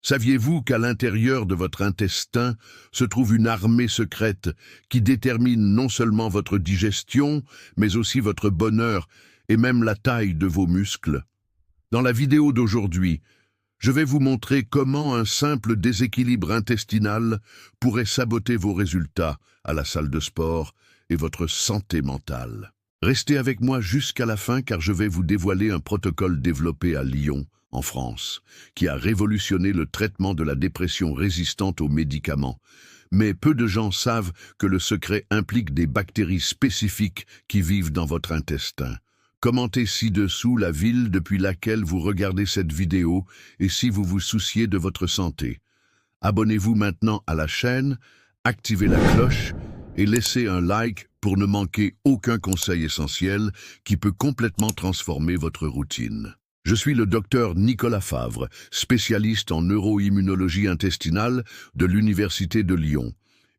Saviez-vous qu'à l'intérieur de votre intestin se trouve une armée secrète qui détermine non seulement votre digestion, mais aussi votre bonheur et même la taille de vos muscles? Dans la vidéo d'aujourd'hui, je vais vous montrer comment un simple déséquilibre intestinal pourrait saboter vos résultats à la salle de sport et votre santé mentale. Restez avec moi jusqu'à la fin car je vais vous dévoiler un protocole développé à Lyon, en France, qui a révolutionné le traitement de la dépression résistante aux médicaments. Mais peu de gens savent que le secret implique des bactéries spécifiques qui vivent dans votre intestin. Commentez ci-dessous la ville depuis laquelle vous regardez cette vidéo et si vous vous souciez de votre santé. Abonnez-vous maintenant à la chaîne, activez la cloche et laissez un like pour ne manquer aucun conseil essentiel qui peut complètement transformer votre routine. Je suis le docteur Nicolas Favre, spécialiste en neuroimmunologie intestinale de l'Université de Lyon.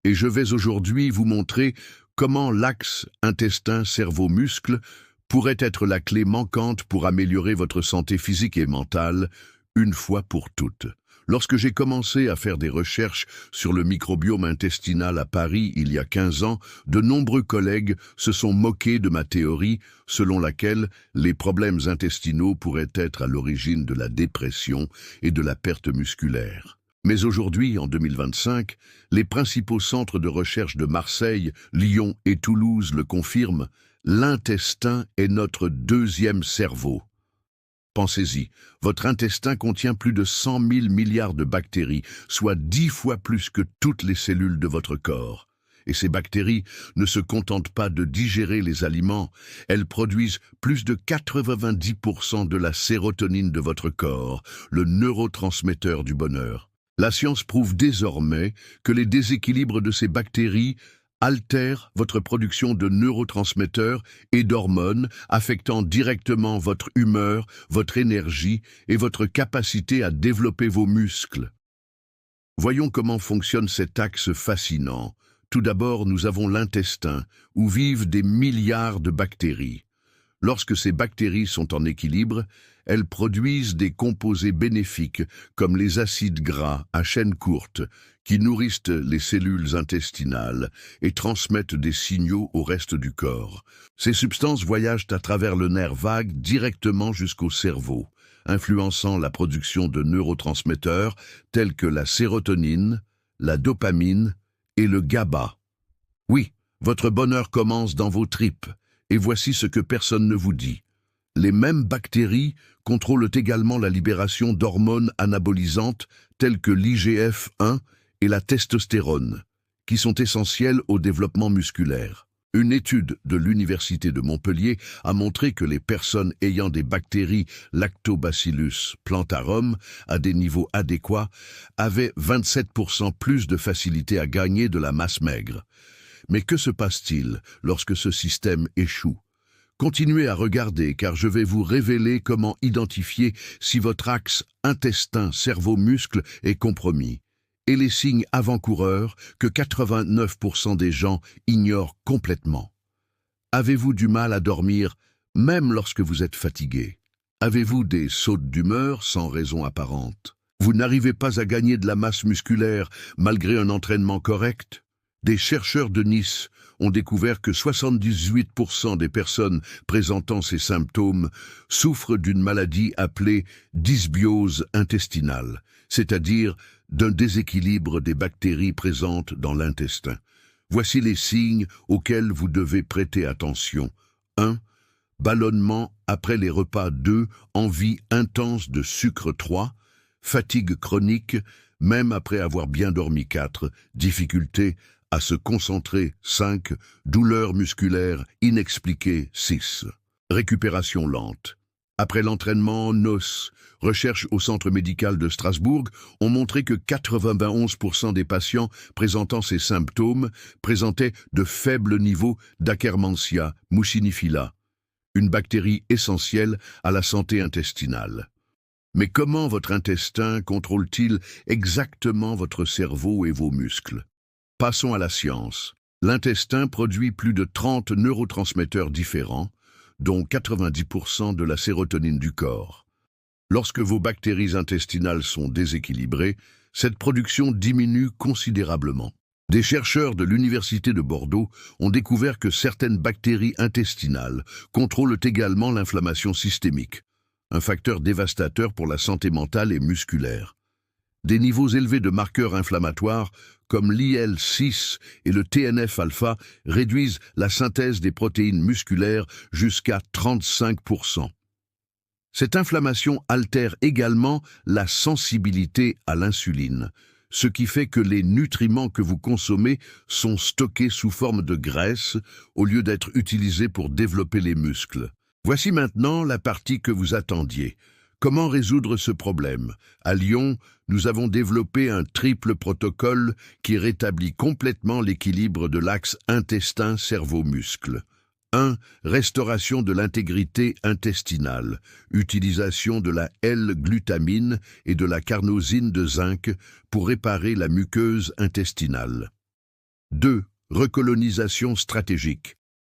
Et je vais aujourd'hui vous montrer comment l'axe intestin-cerveau-muscle pourrait être la clé manquante pour améliorer votre santé physique et mentale une fois pour toutes. Lorsque j'ai commencé à faire des recherches sur le microbiome intestinal à Paris il y a 15 ans, de nombreux collègues se sont moqués de ma théorie selon laquelle les problèmes intestinaux pourraient être à l'origine de la dépression et de la perte musculaire. Mais aujourd'hui, en 2025, les principaux centres de recherche de Marseille, Lyon et Toulouse le confirment, l'intestin est notre deuxième cerveau. Pensez-y, votre intestin contient plus de 100 000 milliards de bactéries, soit 10 fois plus que toutes les cellules de votre corps. Et ces bactéries ne se contentent pas de digérer les aliments, elles produisent plus de 90% de la sérotonine de votre corps, le neurotransmetteur du bonheur. La science prouve désormais que les déséquilibres de ces bactéries altère votre production de neurotransmetteurs et d'hormones, affectant directement votre humeur, votre énergie et votre capacité à développer vos muscles. Voyons comment fonctionne cet axe fascinant. Tout d'abord, nous avons l'intestin, où vivent des milliards de bactéries. Lorsque ces bactéries sont en équilibre, elles produisent des composés bénéfiques comme les acides gras à chaîne courte qui nourrissent les cellules intestinales et transmettent des signaux au reste du corps. Ces substances voyagent à travers le nerf vague directement jusqu'au cerveau, influençant la production de neurotransmetteurs tels que la sérotonine, la dopamine et le GABA. Oui, votre bonheur commence dans vos tripes, et voici ce que personne ne vous dit. Les mêmes bactéries contrôlent également la libération d'hormones anabolisantes telles que l'IGF-1 et la testostérone, qui sont essentielles au développement musculaire. Une étude de l'Université de Montpellier a montré que les personnes ayant des bactéries Lactobacillus plantarum à des niveaux adéquats avaient 27% plus de facilité à gagner de la masse maigre. Mais que se passe-t-il lorsque ce système échoue? Continuez à regarder car je vais vous révéler comment identifier si votre axe intestin-cerveau-muscle est compromis et les signes avant-coureurs que 89% des gens ignorent complètement. Avez-vous du mal à dormir même lorsque vous êtes fatigué? Avez-vous des sautes d'humeur sans raison apparente? Vous n'arrivez pas à gagner de la masse musculaire malgré un entraînement correct? Des chercheurs de Nice ont découvert que 78% des personnes présentant ces symptômes souffrent d'une maladie appelée dysbiose intestinale, c'est-à-dire d'un déséquilibre des bactéries présentes dans l'intestin. Voici les signes auxquels vous devez prêter attention. 1. Ballonnement après les repas. 2. Envie intense de sucre. 3. Fatigue chronique, même après avoir bien dormi. 4. Difficulté à se concentrer. 5. Douleurs musculaires inexpliquées. 6. Récupération lente. Après l'entraînement, NOS, recherches au Centre médical de Strasbourg ont montré que 91% des patients présentant ces symptômes présentaient de faibles niveaux d'Akkermansia mucinifila, une bactérie essentielle à la santé intestinale. Mais comment votre intestin contrôle-t-il exactement votre cerveau et vos muscles? Passons à la science. L'intestin produit plus de 30 neurotransmetteurs différents, dont 90% de la sérotonine du corps. Lorsque vos bactéries intestinales sont déséquilibrées, cette production diminue considérablement. Des chercheurs de l'Université de Bordeaux ont découvert que certaines bactéries intestinales contrôlent également l'inflammation systémique, un facteur dévastateur pour la santé mentale et musculaire. Des niveaux élevés de marqueurs inflammatoires comme l'IL-6 et le TNF-alpha réduisent la synthèse des protéines musculaires jusqu'à 35%. Cette inflammation altère également la sensibilité à l'insuline, ce qui fait que les nutriments que vous consommez sont stockés sous forme de graisse au lieu d'être utilisés pour développer les muscles. Voici maintenant la partie que vous attendiez. Comment résoudre ce problème? À Lyon, nous avons développé un triple protocole qui rétablit complètement l'équilibre de l'axe intestin-cerveau-muscle. 1. Restauration de l'intégrité intestinale, utilisation de la L-glutamine et de la carnosine de zinc pour réparer la muqueuse intestinale. 2. Recolonisation stratégique,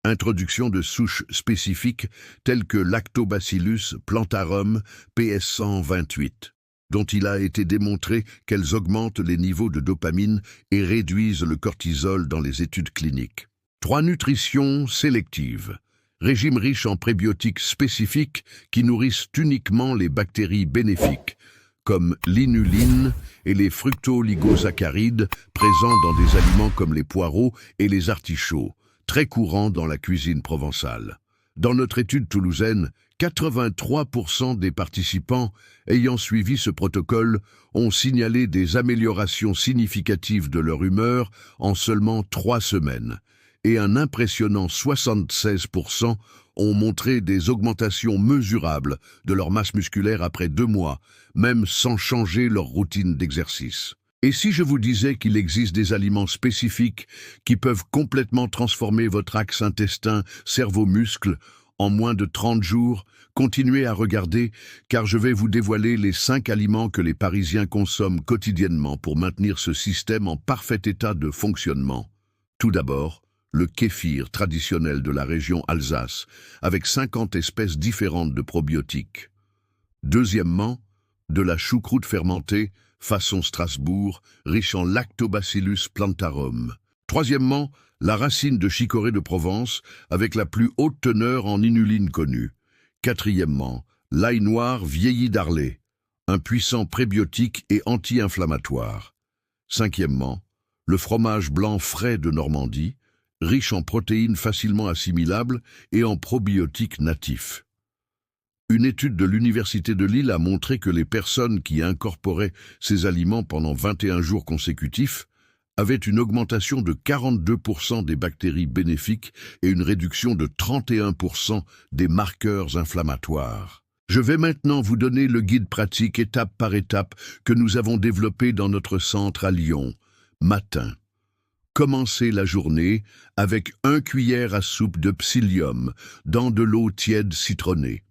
introduction de souches spécifiques telles que Lactobacillus plantarum PS128, dont il a été démontré qu'elles augmentent les niveaux de dopamine et réduisent le cortisol dans les études cliniques. 3. Nutrition sélective. Régime riche en prébiotiques spécifiques qui nourrissent uniquement les bactéries bénéfiques, comme l'inuline et les fructooligosaccharides présents dans des aliments comme les poireaux et les artichauts, très courants dans la cuisine provençale. Dans notre étude toulousaine, 83% des participants ayant suivi ce protocole ont signalé des améliorations significatives de leur humeur en seulement 3 semaines. Et un impressionnant 76% ont montré des augmentations mesurables de leur masse musculaire après 2 mois, même sans changer leur routine d'exercice. Et si je vous disais qu'il existe des aliments spécifiques qui peuvent complètement transformer votre axe intestin-cerveau-muscle en moins de 30 jours, continuez à regarder car je vais vous dévoiler les 5 aliments que les Parisiens consomment quotidiennement pour maintenir ce système en parfait état de fonctionnement. Tout d'abord, le kéfir traditionnel de la région Alsace, avec 50 espèces différentes de probiotiques. Deuxièmement, de la choucroute fermentée, façon Strasbourg, riche en Lactobacillus plantarum. Troisièmement, la racine de chicorée de Provence, avec la plus haute teneur en inuline connue. Quatrièmement, l'ail noir vieilli d'Arlay, un puissant prébiotique et anti-inflammatoire. Cinquièmement, le fromage blanc frais de Normandie, riche en protéines facilement assimilables et en probiotiques natifs. Une étude de l'Université de Lille a montré que les personnes qui incorporaient ces aliments pendant 21 jours consécutifs avaient une augmentation de 42% des bactéries bénéfiques et une réduction de 31% des marqueurs inflammatoires. Je vais maintenant vous donner le guide pratique étape par étape que nous avons développé dans notre centre à Lyon. Matin. Commencez la journée avec 1 cuillère à soupe de psyllium dans de l'eau tiède citronnée.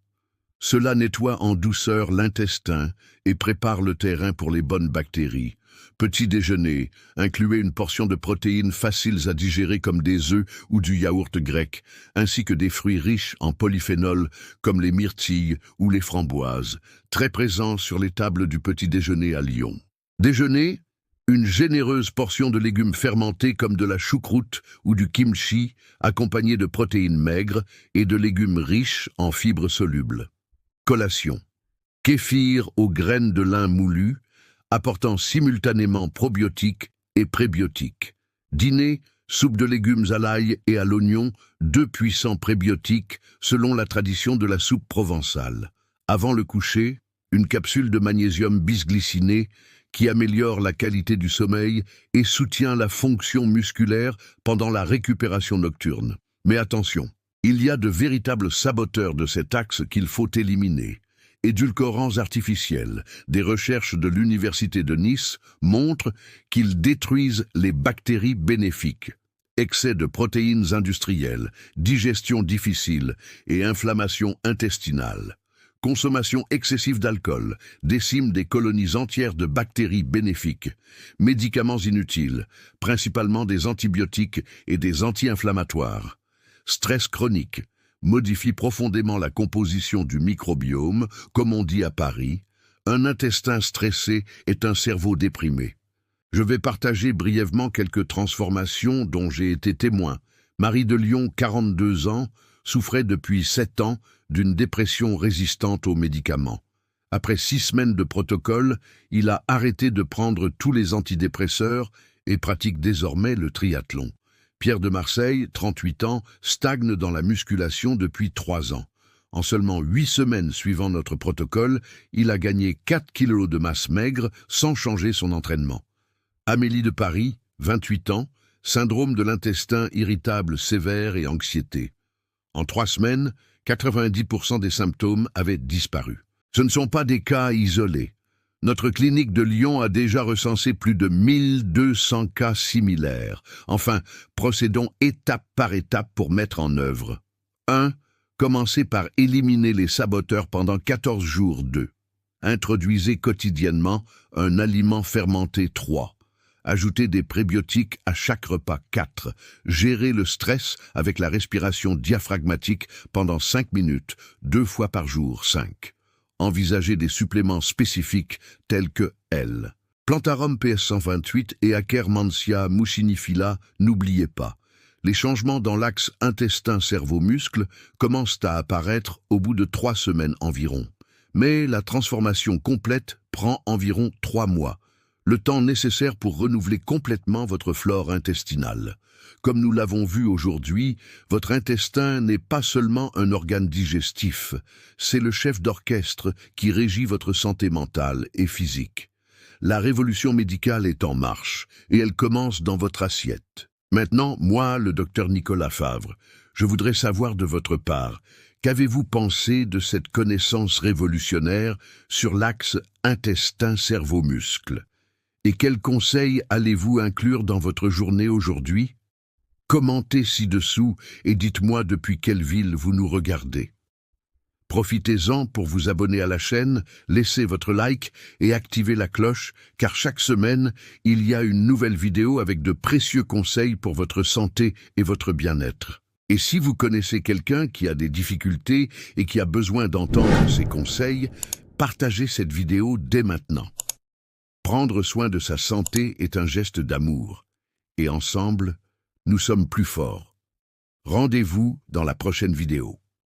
Cela nettoie en douceur l'intestin et prépare le terrain pour les bonnes bactéries. Petit déjeuner, incluez une portion de protéines faciles à digérer comme des œufs ou du yaourt grec, ainsi que des fruits riches en polyphénol comme les myrtilles ou les framboises, très présents sur les tables du petit déjeuner à Lyon. Déjeuner, une généreuse portion de légumes fermentés comme de la choucroute ou du kimchi, accompagnée de protéines maigres et de légumes riches en fibres solubles. Collation. Kéfir aux graines de lin moulues, apportant simultanément probiotiques et prébiotiques. Dîner, soupe de légumes à l'ail et à l'oignon, 2 puissants prébiotiques selon la tradition de la soupe provençale. Avant le coucher, une capsule de magnésium bisglyciné qui améliore la qualité du sommeil et soutient la fonction musculaire pendant la récupération nocturne. Mais attention, il y a de véritables saboteurs de cet axe qu'il faut éliminer. Édulcorants artificiels, des recherches de l'Université de Nice montrent qu'ils détruisent les bactéries bénéfiques. Excès de protéines industrielles, digestion difficile et inflammation intestinale. Consommation excessive d'alcool décime des colonies entières de bactéries bénéfiques. Médicaments inutiles, principalement des antibiotiques et des anti-inflammatoires. Stress chronique, modifie profondément la composition du microbiome, comme on dit à Paris. Un intestin stressé est un cerveau déprimé. Je vais partager brièvement quelques transformations dont j'ai été témoin. Marie de Lyon, 42 ans, souffrait depuis 7 ans d'une dépression résistante aux médicaments. Après 6 semaines de protocole, il a arrêté de prendre tous les antidépresseurs et pratique désormais le triathlon. Pierre de Marseille, 38 ans, stagne dans la musculation depuis 3 ans. En seulement 8 semaines suivant notre protocole, il a gagné 4 kilos de masse maigre sans changer son entraînement. Amélie de Paris, 28 ans, syndrome de l'intestin irritable sévère et anxiété. En 3 semaines, 90% des symptômes avaient disparu. Ce ne sont pas des cas isolés. Notre clinique de Lyon a déjà recensé plus de 1200 cas similaires. Enfin, procédons étape par étape pour mettre en œuvre. 1. Commencez par éliminer les saboteurs pendant 14 jours. 2. Introduisez quotidiennement un aliment fermenté. 3. Ajoutez des prébiotiques à chaque repas. 4. Gérez le stress avec la respiration diaphragmatique pendant 5 minutes, 2 fois par jour. 5. Envisagez des suppléments spécifiques tels que L. Plantarum PS128 et Akkermansia mucinifila, n'oubliez pas. Les changements dans l'axe intestin-cerveau-muscle commencent à apparaître au bout de 3 semaines environ. Mais la transformation complète prend environ 3 mois, le temps nécessaire pour renouveler complètement votre flore intestinale. Comme nous l'avons vu aujourd'hui, votre intestin n'est pas seulement un organe digestif, c'est le chef d'orchestre qui régit votre santé mentale et physique. La révolution médicale est en marche et elle commence dans votre assiette. Maintenant, moi, le docteur Nicolas Favre, je voudrais savoir de votre part, qu'avez-vous pensé de cette connaissance révolutionnaire sur l'axe intestin-cerveau-muscle? Et quels conseils allez-vous inclure dans votre journée aujourd'hui? Commentez ci-dessous et dites-moi depuis quelle ville vous nous regardez. Profitez-en pour vous abonner à la chaîne, laissez votre like et activez la cloche, car chaque semaine, il y a une nouvelle vidéo avec de précieux conseils pour votre santé et votre bien-être. Et si vous connaissez quelqu'un qui a des difficultés et qui a besoin d'entendre ces conseils, partagez cette vidéo dès maintenant. Prendre soin de sa santé est un geste d'amour. Et ensemble, nous sommes plus forts. Rendez-vous dans la prochaine vidéo.